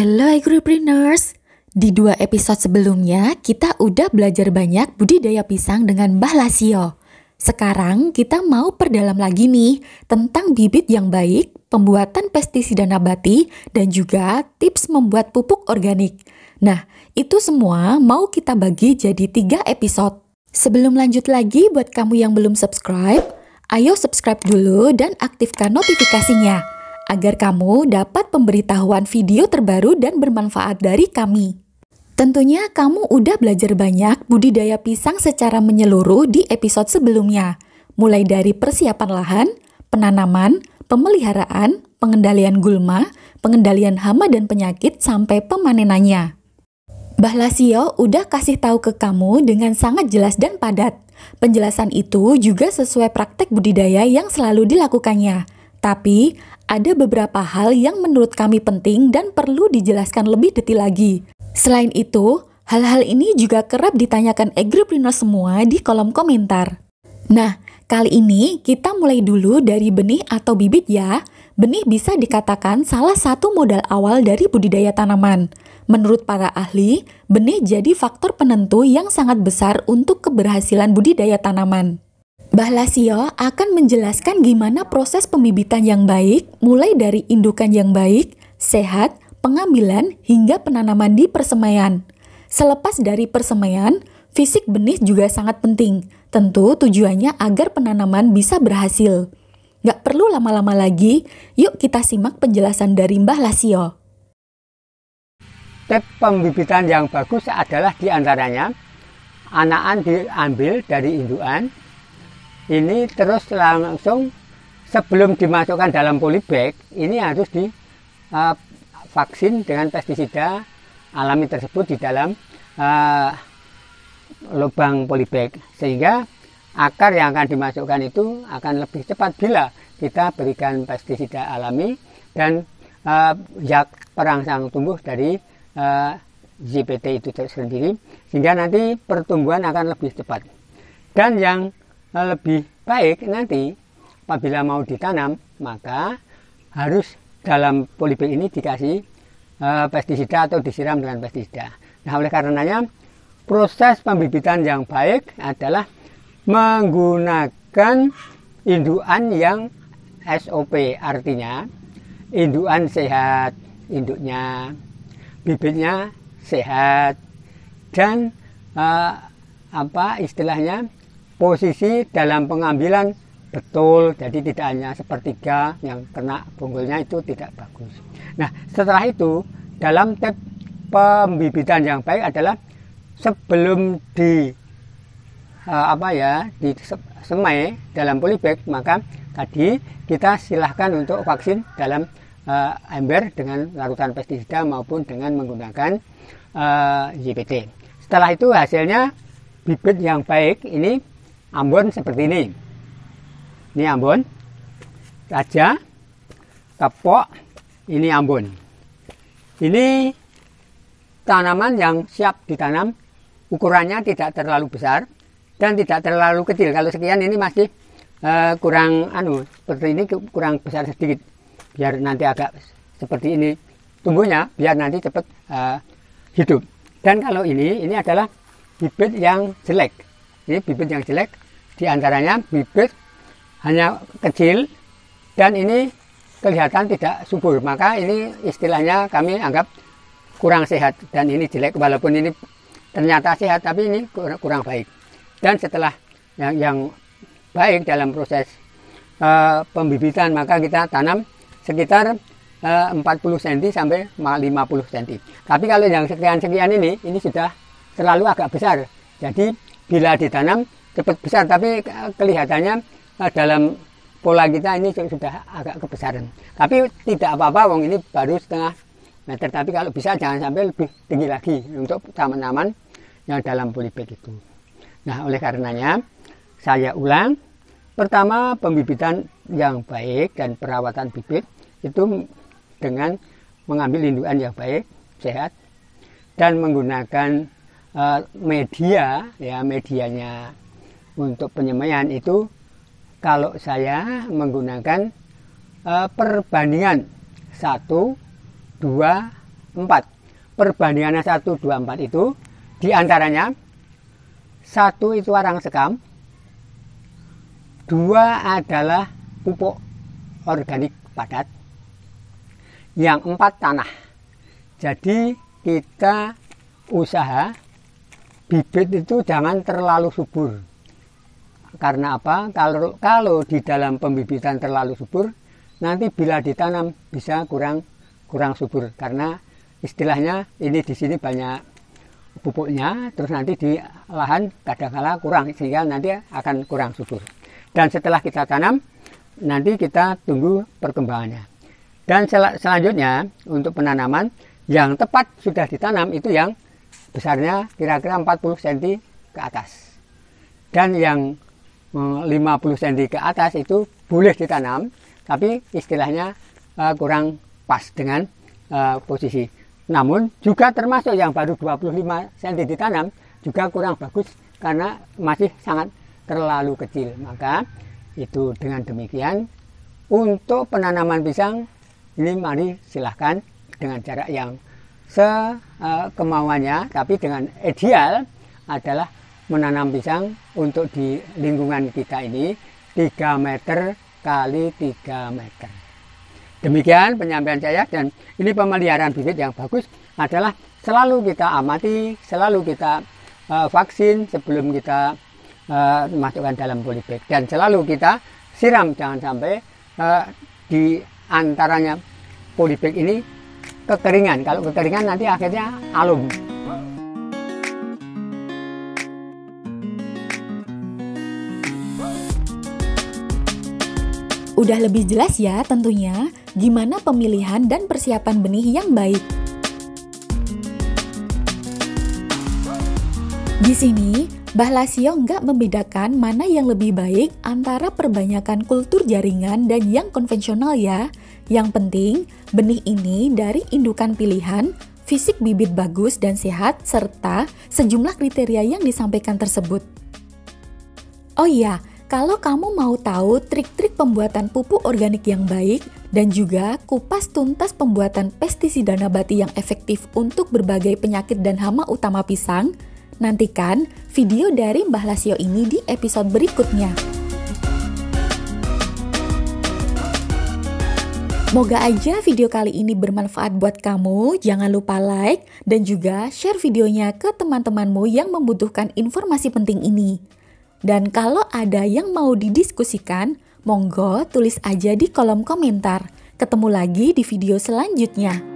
Hello agripreneurs. Di 2 episode sebelumnya kita udah belajar banyak budidaya pisang dengan Mbah Lasio. Sekarang kita mau perdalam lagi nih tentang bibit yang baik, pembuatan pestisida nabati, dan juga tips membuat pupuk organik. Nah, itu semua mau kita bagi jadi 3 episode. Sebelum lanjut lagi, buat kamu yang belum subscribe, ayo subscribe dulu dan aktifkan notifikasinya agar kamu dapat pemberitahuan video terbaru dan bermanfaat dari kami. Tentunya kamu udah belajar banyak budidaya pisang secara menyeluruh di episode sebelumnya, mulai dari persiapan lahan, penanaman, pemeliharaan, pengendalian gulma, pengendalian hama dan penyakit, sampai pemanenannya. Mbah Lasio udah kasih tahu ke kamu dengan sangat jelas dan padat. Penjelasan itu juga sesuai praktek budidaya yang selalu dilakukannya. Tapi, ada beberapa hal yang menurut kami penting dan perlu dijelaskan lebih detail lagi. Selain itu, hal-hal ini juga kerap ditanyakan agripreneur semua di kolom komentar. Nah, kali ini kita mulai dulu dari benih atau bibit ya. Benih bisa dikatakan salah satu modal awal dari budidaya tanaman. Menurut para ahli, benih jadi faktor penentu yang sangat besar untuk keberhasilan budidaya tanaman. Mbah Lasio akan menjelaskan gimana proses pembibitan yang baik, mulai dari indukan yang baik, sehat, pengambilan, hingga penanaman di persemaian. Selepas dari persemaian, fisik benih juga sangat penting. Tentu tujuannya agar penanaman bisa berhasil. Gak perlu lama-lama lagi, yuk kita simak penjelasan dari Mbah Lasio. Tips pembibitan yang bagus adalah diantaranya anakan diambil dari indukan. Ini terus langsung sebelum dimasukkan dalam polybag, ini harus divaksin dengan pestisida alami tersebut di dalam lubang polybag, sehingga akar yang akan dimasukkan itu akan lebih cepat bila kita berikan pestisida alami dan zat perangsang tumbuh dari ZPT itu sendiri, sehingga nanti pertumbuhan akan lebih cepat. Dan yang lebih baik nanti apabila mau ditanam, maka harus dalam polybag ini dikasih pestisida atau disiram dengan pestisida. Nah, oleh karenanya proses pembibitan yang baik adalah menggunakan indukan yang SOP, artinya indukan sehat, induknya, bibitnya sehat, dan istilahnya posisi dalam pengambilan betul, jadi tidak hanya sepertiga yang kena bonggolnya, itu tidak bagus. Nah, setelah itu dalam tips pembibitan yang baik adalah sebelum disemai dalam polybag, maka tadi kita silahkan untuk vaksin dalam ember dengan larutan pestisida maupun dengan menggunakan ZPT. Setelah itu hasilnya bibit yang baik ini ambon seperti ini. Ini ambon, raja, kepok, ini ambon. Ini tanaman yang siap ditanam, ukurannya tidak terlalu besar dan tidak terlalu kecil. Kalau sekian ini masih seperti ini kurang besar sedikit. Biar nanti agak seperti ini tumbuhnya, biar nanti cepat hidup. Dan kalau ini adalah bibit yang jelek. Ini bibit yang jelek, diantaranya bibit hanya kecil dan ini kelihatan tidak subur, maka ini istilahnya kami anggap kurang sehat dan ini jelek, walaupun ini ternyata sehat tapi ini kurang baik. Dan setelah yang baik dalam proses pembibitan, maka kita tanam sekitar 40 cm sampai 50 cm. Tapi kalau yang sekian-sekian ini sudah terlalu agak besar. Jadi bila ditanam cepat besar, tapi kelihatannya dalam pola kita ini sudah agak kebesaran. Tapi tidak apa-apa, wong ini baru setengah meter. Tapi kalau bisa jangan sampai lebih tinggi lagi untuk tanaman yang dalam polybag itu. Nah, oleh karenanya saya ulang, pertama pembibitan yang baik dan perawatan bibit itu dengan mengambil indukan yang baik, sehat, dan menggunakan medianya untuk penyemaian itu. Kalau saya menggunakan perbandingan 1, 2, 4. Perbandingannya 1, 2, 4 itu diantaranya 1 itu arang sekam, 2 adalah pupuk organik padat, yang 4 tanah. Jadi kita usaha bibit itu jangan terlalu subur. Karena apa? Kalau di dalam pembibitan terlalu subur, nanti bila ditanam bisa kurang subur. Karena istilahnya ini di sini banyak pupuknya, terus nanti di lahan kadang-kala kurang, sehingga nanti akan kurang subur. Dan setelah kita tanam, nanti kita tunggu perkembangannya. Dan selanjutnya untuk penanaman yang tepat sudah ditanam itu yang besarnya kira-kira 40 cm ke atas. Dan yang 50 cm ke atas itu boleh ditanam, tapi istilahnya kurang pas dengan posisi. Namun juga termasuk yang baru 25 cm ditanam juga kurang bagus karena masih sangat terlalu kecil. Maka itu dengan demikian untuk penanaman pisang ini mari silahkan dengan jarak yang sekemauannya, tapi dengan ideal adalah menanam pisang untuk di lingkungan kita ini 3 meter kali 3 meter. Demikian penyampaian saya, dan ini pemeliharaan bibit yang bagus adalah selalu kita amati, selalu kita vaksin sebelum kita masukkan dalam polybag, dan selalu kita siram, jangan sampai di antaranya polybag ini kekeringan. Kalau kekeringan nanti akhirnya alum. Udah lebih jelas ya tentunya gimana pemilihan dan persiapan benih yang baik. Di sini, Mbah Lasio nggak membedakan mana yang lebih baik antara perbanyakan kultur jaringan dan yang konvensional ya. Yang penting, benih ini dari indukan pilihan, fisik bibit bagus dan sehat, serta sejumlah kriteria yang disampaikan tersebut. Oh iya, kalau kamu mau tahu trik-trik pembuatan pupuk organik yang baik dan juga kupas tuntas pembuatan pestisida nabati yang efektif untuk berbagai penyakit dan hama utama pisang, nantikan video dari Mbah Lasio ini di episode berikutnya. Moga aja video kali ini bermanfaat buat kamu. Jangan lupa like dan juga share videonya ke teman-temanmu yang membutuhkan informasi penting ini. Dan kalau ada yang mau didiskusikan, monggo tulis aja di kolom komentar. Ketemu lagi di video selanjutnya.